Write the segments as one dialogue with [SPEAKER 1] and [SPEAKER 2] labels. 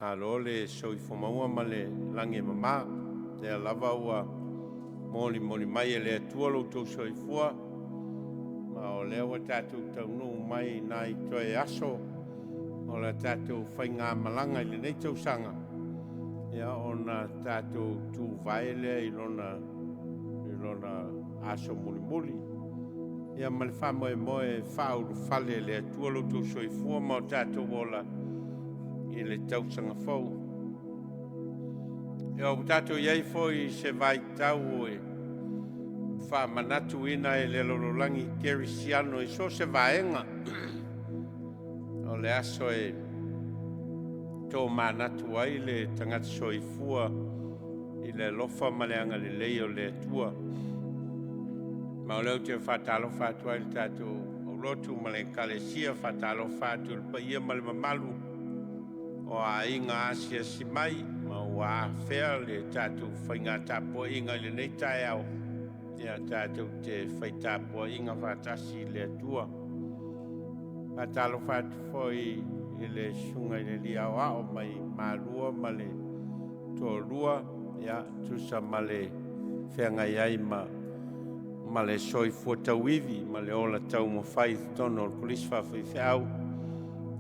[SPEAKER 1] Alo le soifomaua ma le langi mama, le lava ua moli mai e le atua loutou soifua, ma o lea ua tatou taunuu mai nai toe aso, o le tatou whainga malanga i le nei tausaga. Ia ona tatou tūvai lea i lona aso muli. Ia ma le whamoe whauru fale le atua loutou soifua ma o tatou ola i le tausaga fou. Ia o tatou iai foi se vai tau e Manatu ina e le lololangi kerisiano e so se vaenga. O le aso e tō Manatu ai le tangata soifua i le lofa maleanga le lei o le atua. Ma o leo te whatalo whatua i le tatou o lotu ma le kalesia whatalo whatua le paia ma le mamalu o a inga asia si mai ma o a whea le tatou whainga tapo inga le nei tae au. Ia tātou te whaitapua inga whātasi le atua. Whātalo whātu foi i le sunga i le liao ao mai mārua ma le tōrua. Ia tusa ma le whenga iai ma le soifua tauivi ma le ola tau mo whai tono o kulisi whawhi whiau.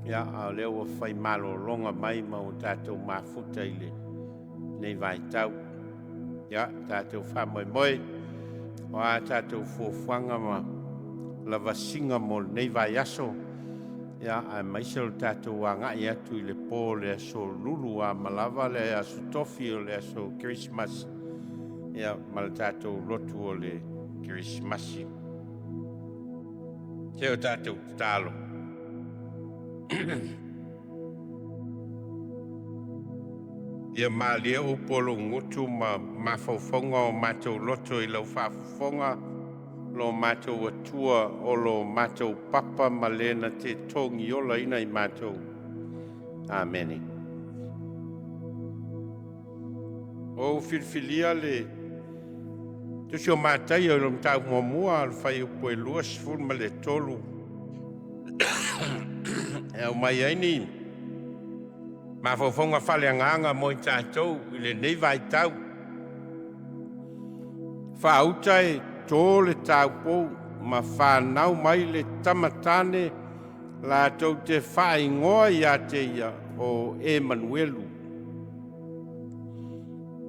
[SPEAKER 1] Ia a leo wa whai malo longa mai ma o tātou mafuta i le nei vai tau. Ia tātou whamoe o a tātou fuafuanga ma lava singa mo nei vai aso. Ia a maiselo tātou wanga i atu i le pō le aso lulu a malava le aso tofi o le aso Christmas. Ia ma le tātou lotu o le Christmasi. Te o tātou talo. Ia malia o polo ngutu ma mawhauwhaunga o mātou loto i lau whawhonga lo mātou atua o lo mātou papa ma lena te tongi ola ina i mātou. Ameni. O whilwhilia le tusi o Mataio i lo mtau mua al whai upo e luas ful ma le tolu. E o mai aini ma fofonga fale anganga mo i tātou i le nei vai tau. Faauta e tō le taupou ma fanau mai le tama tane latou te faaigoa ia te ia o Emmanuelu.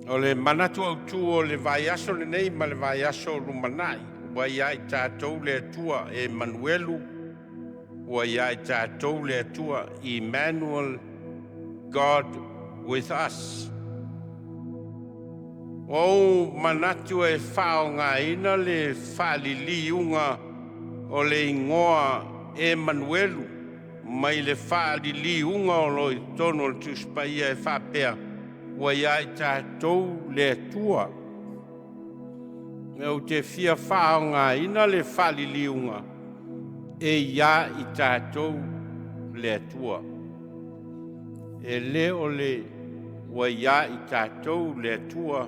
[SPEAKER 1] O le Manatu Autu o le vaiaso le nei ma le vaiaso lumanai. Ua ia i tātou le atua Emanuelu. Ua ia i tātou le atua Emmanuel. God with us. O Manatu e whaonga ina le whaaliliunga o le ingoa Emanuelu. Mai le whaaliliunga o lo i tono le tuspaia e whapea. Wa ia i tātou le atua. E o te fia whaonga ina le whaaliliunga. E ia i tātou le atua. E le o le wa ia i tātou le atua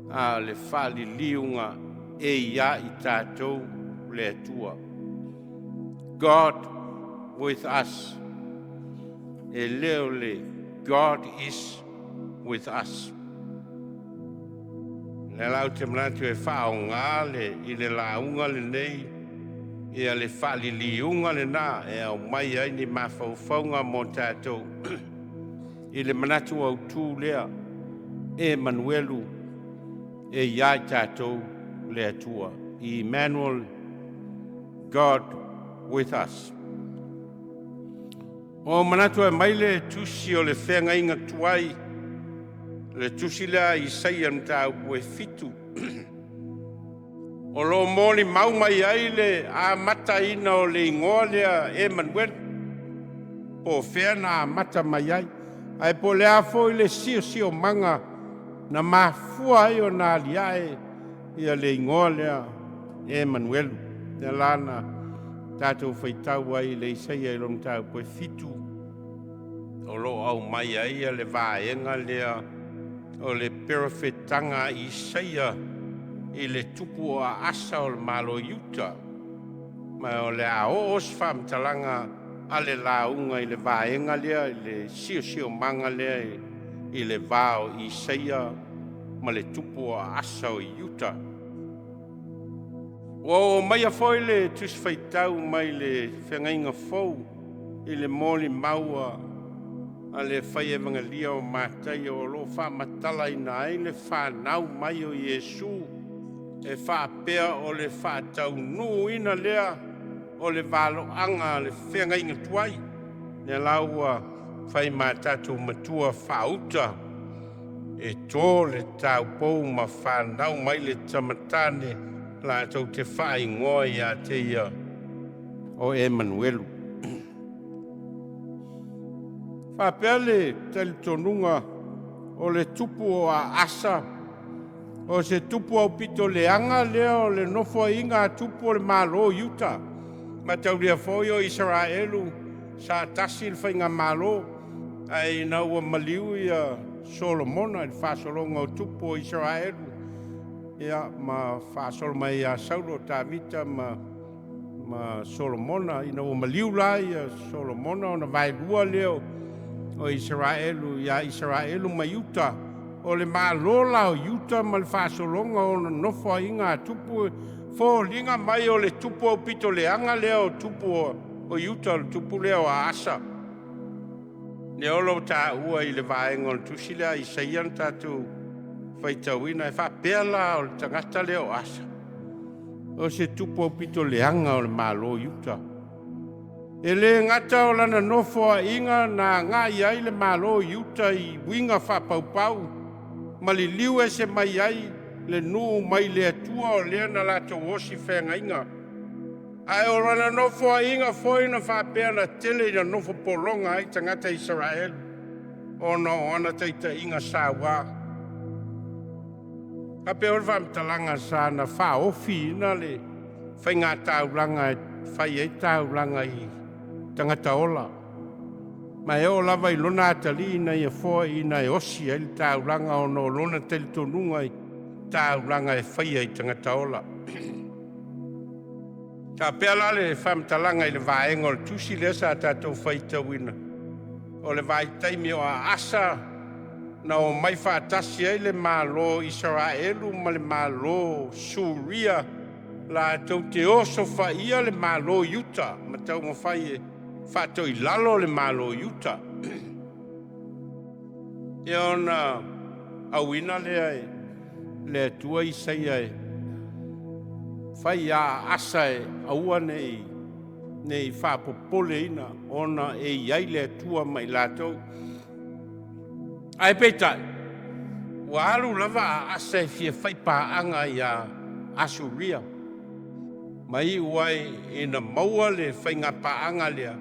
[SPEAKER 1] a le whaliliunga e ia i tātou le atua. God with us. E le o le God is with us. Le lau te manatu e whaonga le i le launga le nei e a le whaliliunga le nā e au mai ai ni mawhauwhaunga mo tātou. I le Manatu Autu lea Emanuelu e iai tātou le atua. Emmanuel, God with us. O Manatu e mai le tusi o le whenga inga tuai. Le tusi lea i saia mtau ue fitu. O lo moli mau mai ai le a mataina o le ingoa lea Emmanuel. O whena a mata mai ai. Ai po le afo i le sio manga na mafua ai o nā liae ia le ingoa lea Emmanuel. Te lana tātou whaitau ai le isaia i long tāu koe fitu. O lo au mai ai le vaenga lea o le perofetanga i isaia i le tupu a asa o le malo yuta. Ma o le a o os faamatalaina a le launga i le vaenga lea, i le sio manga lea, i le vao i seia ma le tupu a asa o Iuta. O mai a foi le tus faitau mai le whengainga fau i le moli maua a le whai evangelia o Mataio o lo faamatalaina ai le fanau mai o Iesu e whaapea o le whaatau nu ina lea o le valo anga le whengainga tuai le laua whai Manatu Matua Faauta e tō le taupou ma fanau mai le tamatane latou te faaigoa iā te ia o Emmanuelu. Whapea le talitonuga o le tupu o a asa o se tupu au pito leanga lea o le nofo inga tupu o le malo Iuta. Ma taulia foi o Israelu sa tasi le whainga malo ai na ua maliu ia Solomona i whasolonga o tupu o Israelu. Ia ma whasolo mai ia Saulo Tavita ma Solomona ina ua maliu la ia Solomona o na vailua leo o Israelu ia Israelu ma Iuta o le malola o Iuta ma le whasolonga o na nofo inga tupu fo linga mai o le tupu o pito leanga leo tupu o Iuta le tupu leo a asa. Le olo ta ua i le vaenga o le tusila i saian tatu faitauina e whapea la o le tangata leo asa. O se tupu o pito leanga o le malo Iuta. E le ngata o lana nofo a inga na ngā iai le malo Iuta i winga whapaupau. Ma li liu e se mai ai le nuu mai le atua o lea na lato osi whenga inga. Ai o lana nofo a inga foi na whapea na tele na nofo polonga ai tangata Israel. O na o ana teita inga sawa. Ka pe o le whamtalanga sa na whaofi ina le whainga taulanga whai e taulanga i tangata ola. Ma e o lava i lona atali ina i a fōa ina e osi e le taulanga o no lona telitonunga i taulanga e whai e tangata ola. Ka pea la le whamtalanga i le vaenga o le tusi le sa tatou whaitawina. O le vaitaimi o a asa na o mai whaatasi ai le malo Israelu ma le malo Suria la tau te oso whaia le malo Iuta ma tau mo whai e whātou i lalo le malo Iuta. E ona awina lea e le atua i saia e whai a asa e aua nei whapopole ina ona e iai le atua mai latou. Ai peitai, ua alu lava a asa e fia whaipaanga i a Asuria. Mai uai ina maua le whainga paanga lea,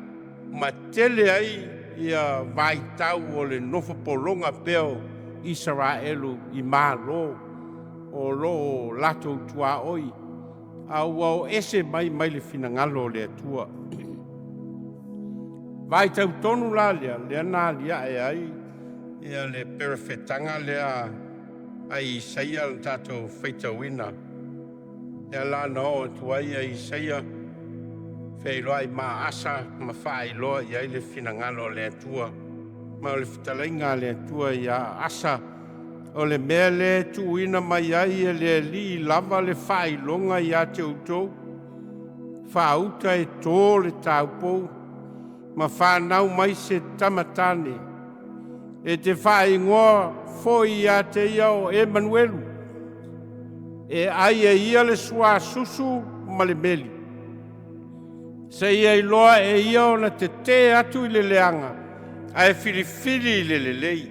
[SPEAKER 1] ma tele ai ia vaitau o le nofo polonga peo Israelu i malo o lo lato tua oi. A ua o ese mai le finangalo le atua. Vaitau tonu la lea nā lia e ai. Ia le perfetanga lea ai Isaia le tatou whaitawina. Ia la no tuai ai Isaia whailoa i maa asa ma whailoa i ai le finangalo le atua. Ma o le fitalainga le atua i a asa. O le mea le tuina mai ai e le li lava le whailonga i a te utou. Faauta e tō le taupou. Ma fanau mai se tamatane. E te faaigoa foi a te ia o Emmanuelu. E ai e ia le sua susu ma le meli. Se ia i loa e ia o na te atu i le leanga. A e filifili i le lei.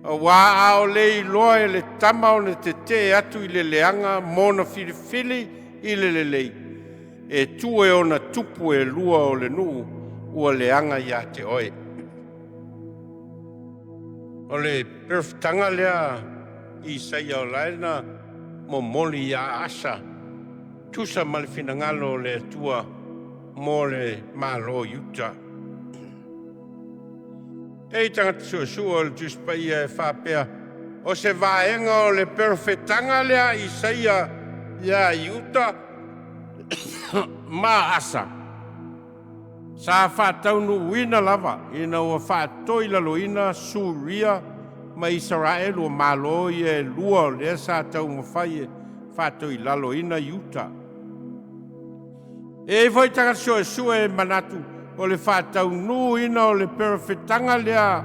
[SPEAKER 1] A wā ao lei loa e le tama o na te atu i le leanga mo na filifili i le lei. E tue o na tupu e lua o le nuu ua leanga i a te oe. O le perfitanga lea i saia o laina mo moli a asa. Tusa ma le finangalo o le atua mo le malo Iuta. E tangata suasua o le tuspaia e whapea. O se vaenga o le perfitanga lea i saia ia Iuta ma asa. Sa whātaunu uina lava, ina ua whātoi laloina Suria ma Israel o malo e lua o lea sa tau mawhai e whātoi laloina Utah. E voi tanga so e sue manatu o le whātaunu ina o le perfetanga lea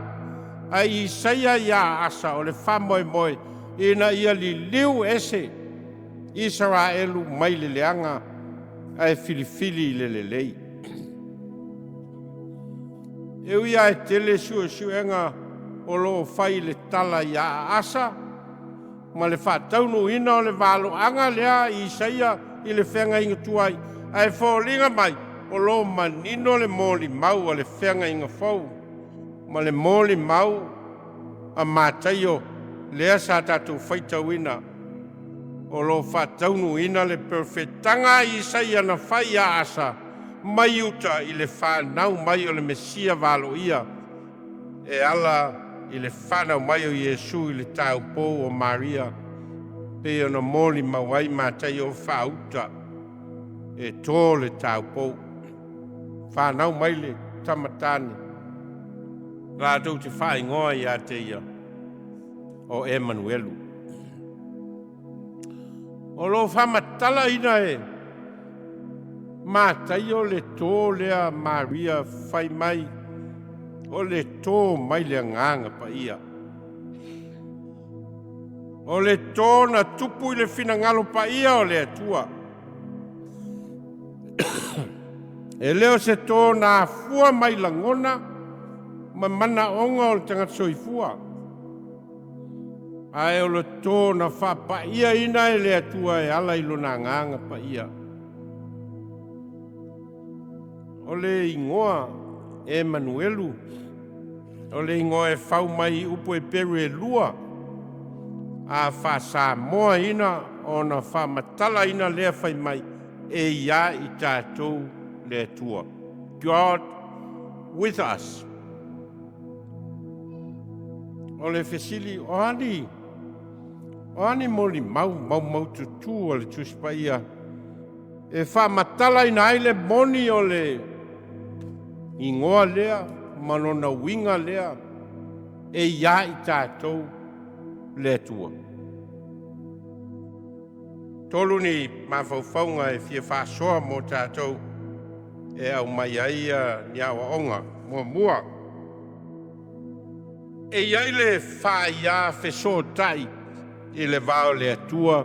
[SPEAKER 1] a Isaia ia asa o le whamoe moe ina ia li liu ese Israelu mai le leanga ai filifili le lei. E uia e tele suenga o lo fai le tala ia asa ma le whātaunu ina o le valo anga lea Isaia i le whenga inga tuai ai fōlinga mai o lo manino le mōli mau o le whenga inga fau ma le mōli mau a Mataio lea sa tatou whaitauina o lo whātaunu ina le perfetanga Isaia na whai a asa mai uta i le fanau mai o le Mesia valo ia e ala i le fanau mai o Iesu i le taupou o Maria pe ona moli mawai Mataio Faauta e tō le taupou fanau mai le tamatane rātou te faaigoa ia te ia o Emmanuelu o lo faamatalaina e Mataio le tō lea Maria fai mai o le tō mai le nganga pa ia. O le tō na tupu i le finangalo pa ia o le atua. E leo se tō na fua mai langona ma mana onga o le tangata soifua. Ai o le tō na wha pa ia ina e le atua e ala i lona nganga pa ia. O le ingoa Emanuelu, o le ingoa e whau mai upo e peru e lua, a wha sa moa ina o na faamatalaina lea whai mai e ia i tātou le atua. God with us. O le fesili o ani moli mau tutu o le tuspa ia. E faamatalaina ai le moni o le ingoa lea, manona winga lea, e ia i tātou le atua. Tolu ni mawhauwhaunga e fia whaasoa mo tātou e au mai aia ni awa onga mua. E iai le whaia wheso tai i le vao le atua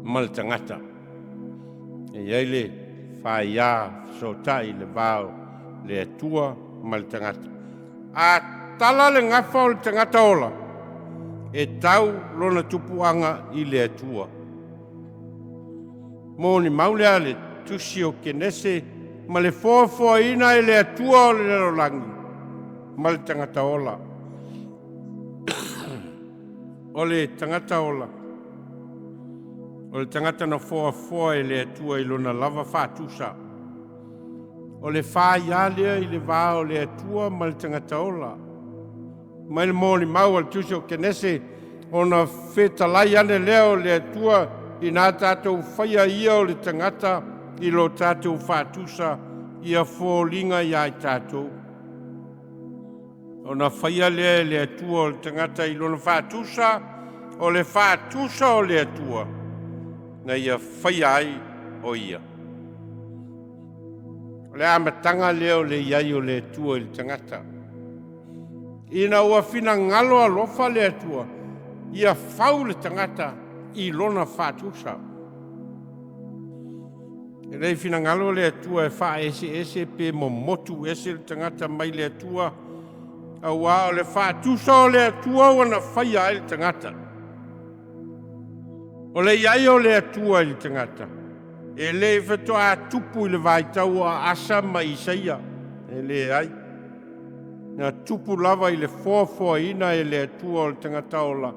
[SPEAKER 1] ma le tangata. E iai le whaia wheso tai i le vao le atua ma le tangata. A tala le ngafa o le tangata ola e tau lona tupuanga i le atua. Mo ni maulea le tusi o kenese ma le fōfō ina i le atua o le lerolangi ma le tangata ola. O le tangata ola. O le tangata na fōfō i le atua i lona lava whātusa. O le whaia lea i le vāo le atua ma le tangata ola. Mai le mōni mau al tusi o kenese o na whetalai ane lea o le atua i nā tātou whaia ia o le tangata i lo tātou whātusa i a fōlinga i ai tātou. O na whaia lea le atua o le tangata i lona whātusa o le whātusa o le atua na i a whaia ai o ia. O le amatanga lea o le iai o le atua i le tangata. Ina ua fina ngalo alofa le atua i a whau le tangata i lona whātusa. E rei fina ngalo le atua e wha ese pe mo motu ese le tangata mai le atua a wā o le whātusa o le atua wana whaia i le tangata. O le iai o le atua i le tangata. E le wheto a tupu i le vaitau a asa ma Isaia. E le ai. Nga tupu lava i le fōfō ina e le atua o le tangata ola.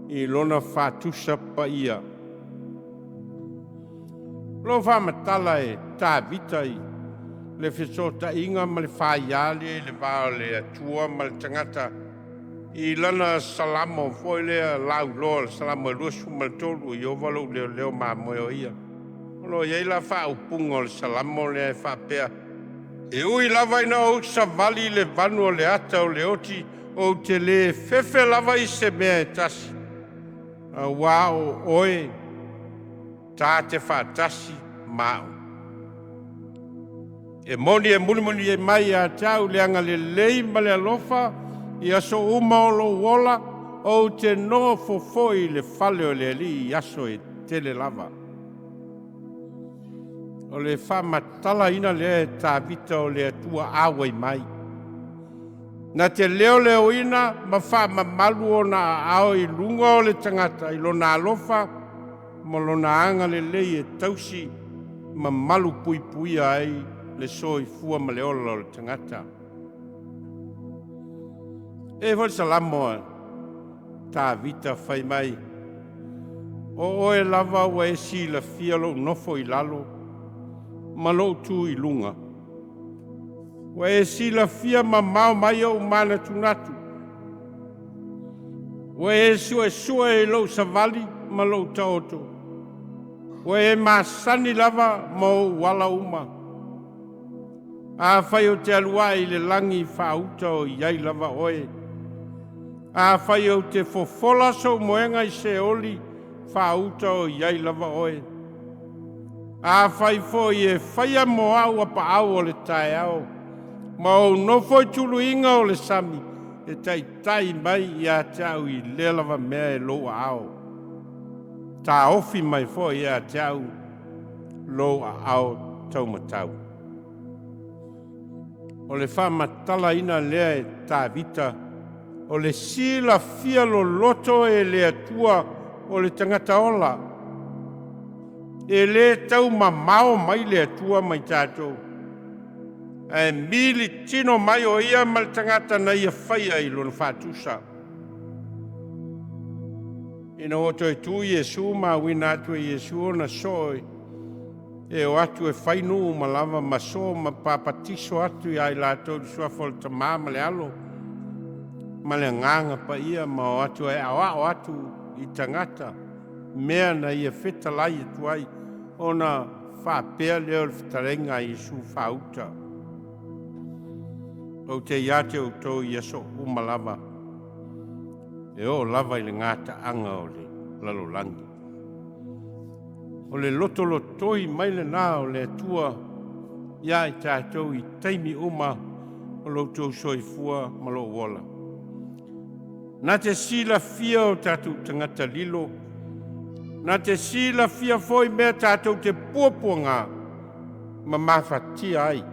[SPEAKER 1] I lona whātusa pa ia. Lo whaamatala e tā vita i le whesota inga ma le whaiale le vāo le atua ma le tangata i lana salamo foi lea lau loa salamo e luasu ma le tolu i ovalo leo ma moe o ia. Lo iei la whaupunga o le salamo lea e whapea E ui lava ina o savali le vanu o le ata o le oti o te le fefe lava I se mea e tasi. A wā o oe tā te whātasi māu. E moni e muni e mai a tau leanga le lei ma le alofa I aso uma o lo wola o te no fofoi le fale o le li I aso e tele lava. O le faamatalaina le tā vita o le atua awa I mai. Na te leo ina ma faamamalu o na ao I lunga o le tangata I lona alofa ma lona anga le lei e tausi ma malu pui ai le soi fua ma le ola o le tangata. E hoi salamoa tā vita whai mai. O oe lava wa e si la fia lo nofo I lalo ma lo tu I lunga. Wa e si la fia ma mau mai o Manatu natu. Wa e sua e lo savali ma lo taoto. Wa e masani lava ma o wala uma. A whai o te alua I le langi Faauta o iai lava oe. A whai o te fofola so moenga I se oli Faauta o iai lava oe. A whai fo I e whaia mo au apa au o le tae au. Ma o nofo I tulu inga o le sami. E tai mai I a tau I le lava mea e loa au. Tā ofi mai fo I a tau loa au taumatau. O le faamatalaina lea e tā vita. O le sila fia lo loto e le atua o le tangata ola. E le tau mamao mai le atua mai tātou. E mili tino mai o ia ma le tangata na ia whaia I lona whātusa. Ina oto e tu Iesu ma wina atu e Iesu o na soi. E o atu e whainu ma lava ma so ma papatiso atu I ai latou di suafo le tama ma le alo. Ma le nganga pa ia ma o atu e awa o atu I tangata. Mea na ia feta lai atu ai. Ona whapea leo le fitarenga I su Faauta. O te iate o tō I aso umalava. E o lava I le ngata anga o le lalolangi. O le lotolotoi mai le nā o le atua. Ia I tātou I taimi uma o loutou soifua ma lo wola. Na te sila fia o tātou tangata lilo. Na te sila fia foi mea tātou te puapuanga ma mawhatia ai.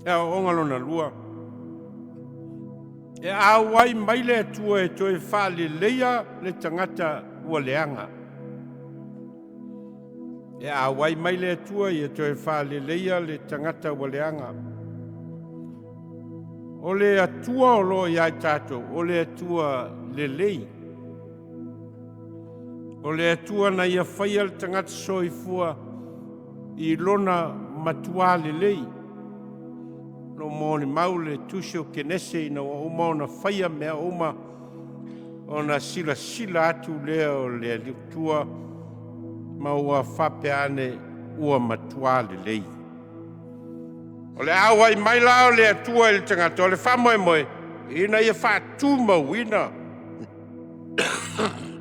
[SPEAKER 1] E a ongalona lua. E a wai mai le atua e toi whale leia le tangata ua leanga. E a wai mai le atua e toi whale leia le tangata ua leanga. O le atua o lo iai tātou, o le atua le lei. O le atua na ia whaia le tangata soifua I lona Matua le lei. No mōni mau le tusi o kenese ina o uma ona whaia mea uma ona sila atu lea o le liutua ma ua whapeane ua Matua le lei. O le awai mai lao le atua I le tangata o le whamoe ina ia whaatuma wina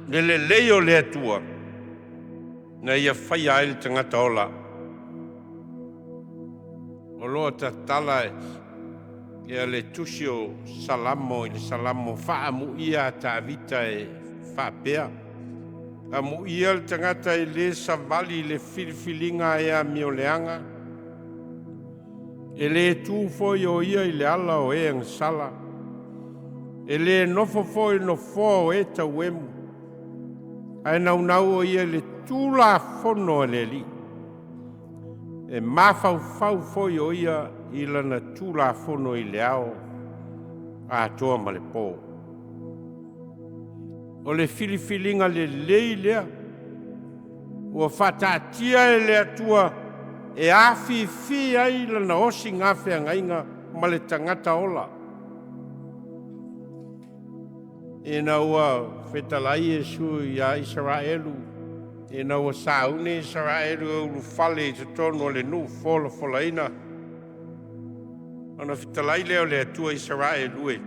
[SPEAKER 1] le lei o le atua na ia whaia ai le tangata ola. O loa tatala e le tusi o salamo I le salamo whaamu ia ta vita e whaapea. Amu ia le tangata I le savali le filifilinga e a mioleanga. E le tū foi o ia I le ala o e sala. E le nofo foi no fo o e tau emu. Ai nau o ia le tūla fono e le li. E mawhau foi o ia I lana tūla fono I le ao a toa ma le pō. O le filifilinga le lei lea. Ua whatatia e le atua e awhi ai lana osi ngawhea ngainga ma le tangata ola. E na ua whetalai e sui a Israelu Ina ua sauni Israelu ulu fale te tonu o le nu fola ina. Ona fitalai leo le atua Israelu e.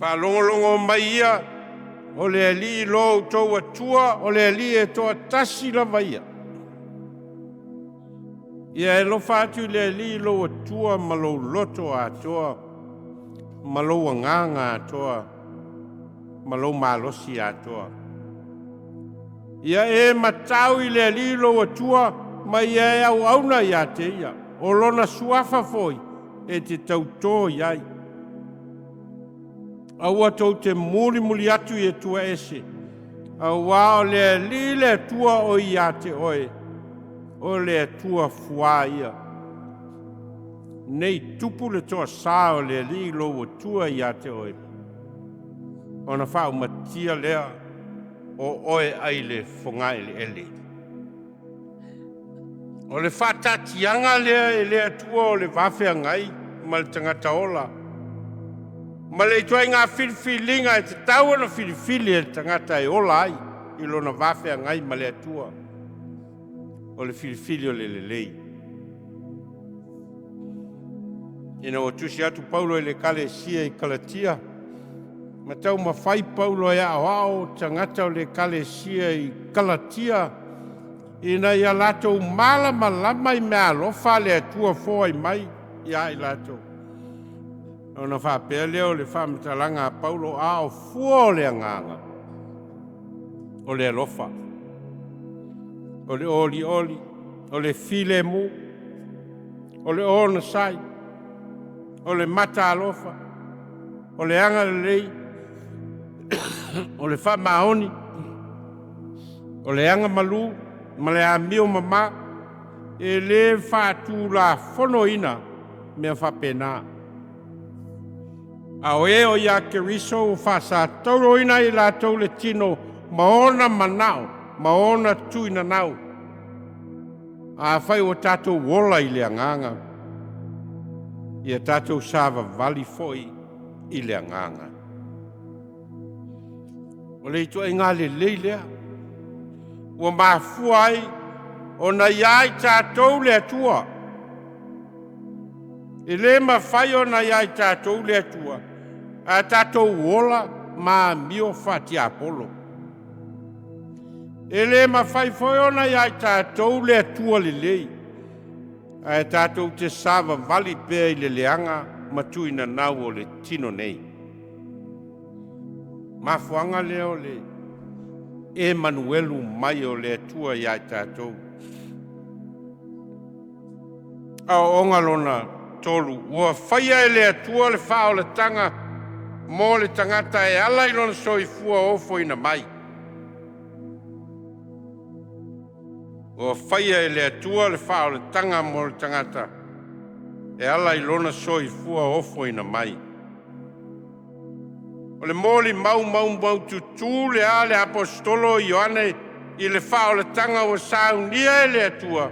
[SPEAKER 1] Whalongolongo mai ia, o le ali lo tau atua, o le ali e toa tasi lava ia. Ia e lo fatu le ali lo atua ma lo loto atoa, ma lo anganga atoa, ma lo malosi atoa. Ia e matau i le ali lo atua, ma ia e au auna ia te ia, o lona suafa foi, e te tautō iai. Aua tau te muli atu i e tua ese. Aua o le li le tua o ia te oe. O le tua fua ia. Nei tupu le toa sa o le li lo o tua ia te oe. Ona whao matia lea o oe ai le fongai le ele. O le whatatianga lea e lea tua o le wafea ngai ma le tangata ola. Ma le tua ngā whiriwhiringa e te tau ana whiriwhiri e tangata e ola ai i lona wafea ngai ma le atua o le whiriwhiri o le lelei. Ina o tusi atu Paulo e le kale sia i Kalatia. Ma tau mawhai Paulo e ao tangata o le kale sia i Kalatia. Ina ia latou malama i mea alofa le atua fōai mai ia i latou. Ona whapea leo le faamatalaina a Paulo a o fua o le anganga. O le alofa. O le oli, o le file mu, o le ona sai, o le mata alofa, o le anga le lei, o le whamaoni, o le anga malu, ma le amio mama, e le whātū la whono ina mea whapena. A oe o ia keriso o whasa tauro ina i la tau le tino maona manau, maona tuina nau. A whai o tatou wola i le anganga. Ia tatou sava vali foi i le anganga. O le itua inga le leilea. Ua mafua ai o na iai tatou le atua. E le mawhai o na iai tatou le atua. A tatou wola ma mio fati apolo. E le mawhai foi o na iai tatou le atua le lei. A tatou te sava vali pēi le leanga matuina nau o le tino nei. Mafuanga leo le Emanuelu mai o le atua iai tatou. A onga lona tolu. Ua whaia e le atua le whao le tanga mo le tangata e ala i lona soifua ofo ina mai. Ua whaia e le atua le whao le tanga mo le tangata e ala i lona soifua ofo ina mai. O le moli mau tutu le a le apostolo Ioane i le whao le tanga o Sauniga e le atua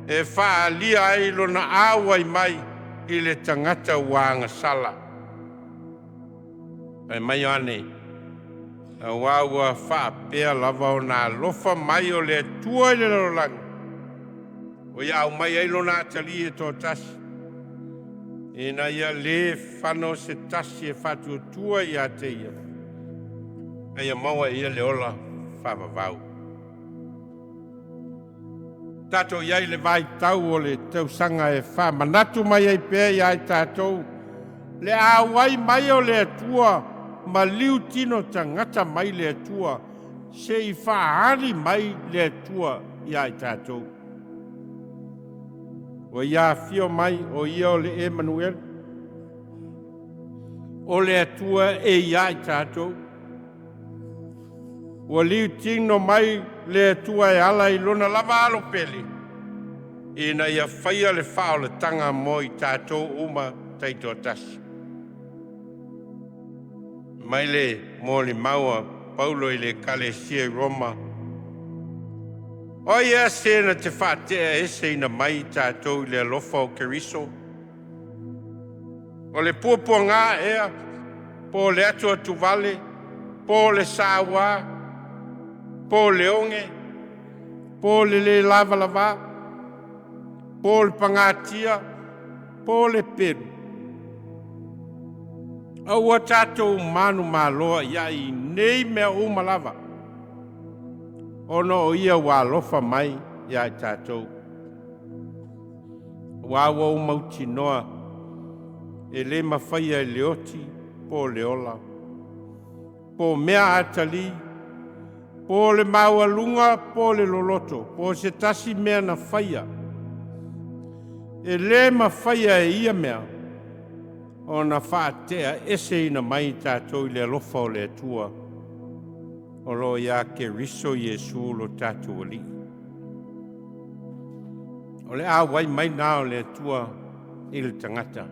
[SPEAKER 1] e wha lia ai lona awa i mai i le tangata wanga sala. E mai ane, a wawa wha pēr lava o nā lofa mai o le atua i le lorangi. O iau mai ai lona atali e tō tasi. E na ia le whano se tasi e whatu tua i a te ia. E ia maua ia le ola whawawau. Tato iai le vai tau o le tausanga e wha manatu mai ai pēr iai tātou. Le awai mai o le atua, ma liu tino tangata mai le atua, se i whaari mai le atua iai tātou. O ia fio mai o ia o le Emmanuel, o le atua e iai tātou. O liu tino mai le atua e ala i lona lava alo pele. E na ia whaia le whao le tanga mo i tātou uma taito tasi. Mai le mo le maua Paulo i le kalesia i Roma. O ia sena te whatea ese ina mai tātou i le alofa o Keriso. O le puapua ngā ea, po le atua tuvale, po le sawa, po le onge, po le lava lava, po le pangatia, po le peru. Aua tatou manu maloa ia I nei mea umalava. Ono o ia wa lofa mai ia I tatou. Wawa umauti noa e le mawhaia e leoti po le ola. Po mea atali, po le maualunga, po le loloto, po se tasi mea na whaia. E le mawhaia e ia mea. O na whaatea ese ina mai tātou I le alofa o le atua. O lo ia ke riso Iesu lo tātou ali. O le awai mai nā o le atua I le tangata.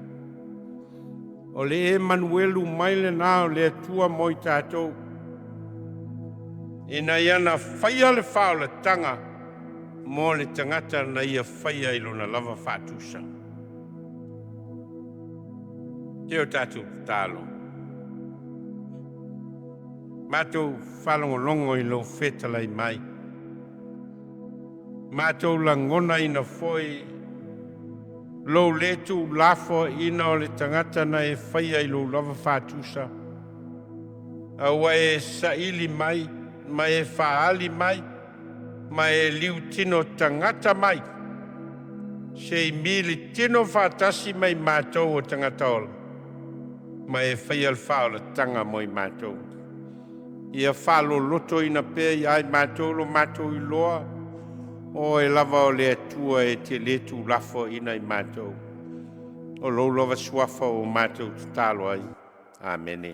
[SPEAKER 1] O le Emanuelu mai le nā o le atua mo I tātou. Ina iana whaia le whao le tanga mo le tangata na ia whaia I lona lava whaatusa. Te o tātou tālo. Mātou whalongolongo I lo whetalai mai. Mātou langona ina foi. Lo letu lafo ina o le tangata na e whaia I lo lava whātusa. Aua e saili mai, ma e whaali mai, ma e liu tino tangata mai. Se mili tino whātasi mai mātou o tangata ola. Ma e whaia le whao le tanga mo I mātou. Ia whalo loto ina pē I ai mātou lo mātou I loa. O e lava o le atua e te letu lafo ina I mātou. O lo lava suafa o mātou talo ai. Amen.